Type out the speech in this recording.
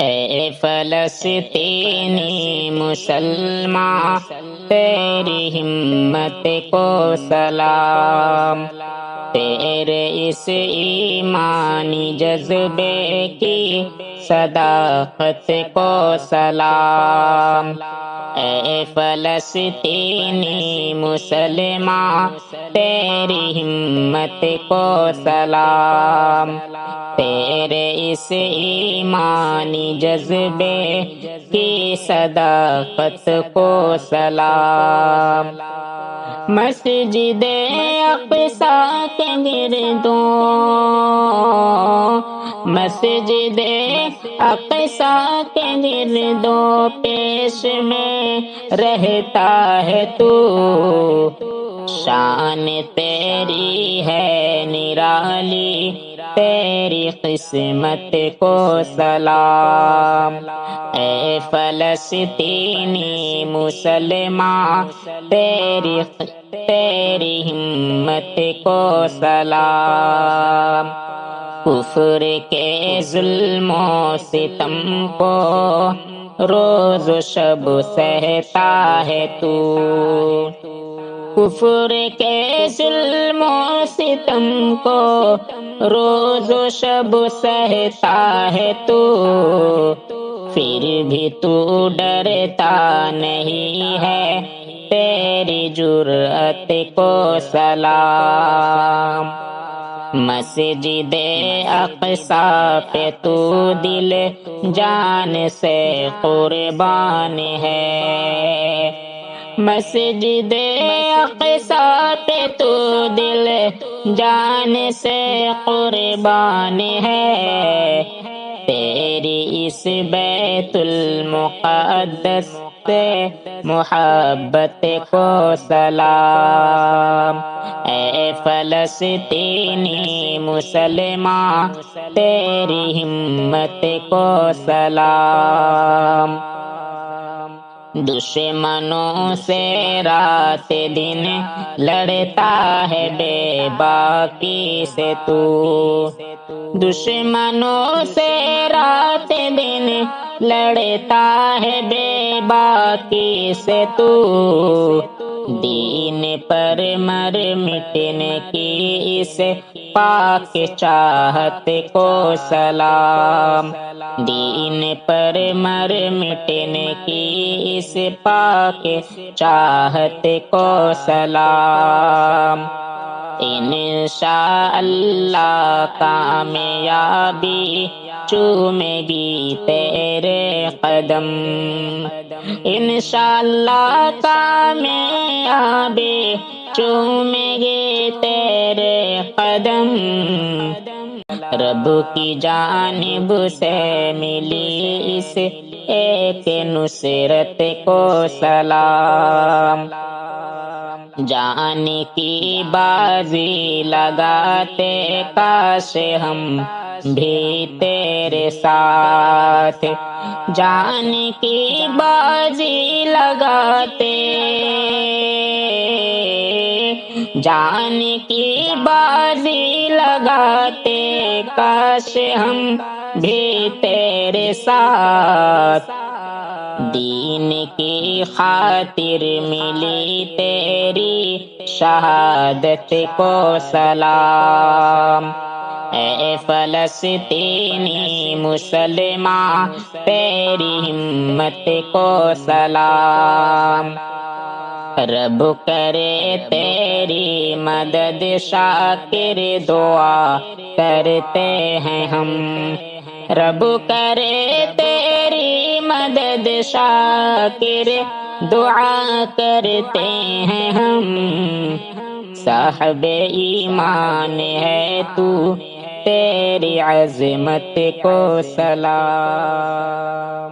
اے فلسطینی مسلمان، تیری ہمت کو سلام، تیرے اس ایمانی جذبے کی صداقت کو سلام۔ اے فلسطینی مسلمان، تیری ہمت کو سلام، تیرے اس ایمانی جذبے کی صداقت کو سلام۔ مسجد اقصی کے گردوں، مسجد اقصی کے گردوں پیش میں رہتا ہے تو، شان تیری ہے نرالی، تیری قسمت کو سلام۔ اے فلسطینی مسلمان، تیری ہمت کو سلام۔ کفر کے ظلم و ستم کو روز و شب سہتا ہے تو، کفر کے ظلم و ستم کو روز و شب سہتا ہے تو، پھر بھی تو ڈرتا نہیں ہے، تیری جرأت کو سلام۔ مسجد اقصی پہ تو دل جان سے قربان ہے، مسجد اقصی پہ تو دل جان سے قربان ہے، تیری اس بیت المقدس سے محبت کو سلام۔ اے فلسطینی مسلمان، تیری ہمت کو سلام۔ دشمنوں سے رات دن لڑتا ہے بے باکی سے تو، دشمنوں سے رات دن لڑتا ہے بے باکی سے تو، دین پر مر مٹنے کی اس پاک چاہت کو سلام، دین پر مر مٹنے کی اس پاک چاہت کو سلام۔ انشاءاللہ کامیابی چومے گی تیرے قدم، انشاءاللہ کامیابی چومے گی تیرے قدم، رب کی جانب سے ملی اس ایک نصرت کو سلام۔ جان کی بازی لگاتے کاش ہم بھی تیرے ساتھ، جان کی بازی لگاتے، جان کی بازی لگاتے کاش ہم بھی تیرے ساتھ، دین کی خاطر ملی تیری شہادت کو سلام۔ اے فلسطینی مسلمان، تیری ہمت کو سلام۔ رب کرے تیری مدد، شاکر دعا کرتے ہیں ہم، رب کرے تیری مدد، شاکر دعا کرتے ہیں ہم، صاحب ایمان ہے تو، تیری عظمت کو سلام۔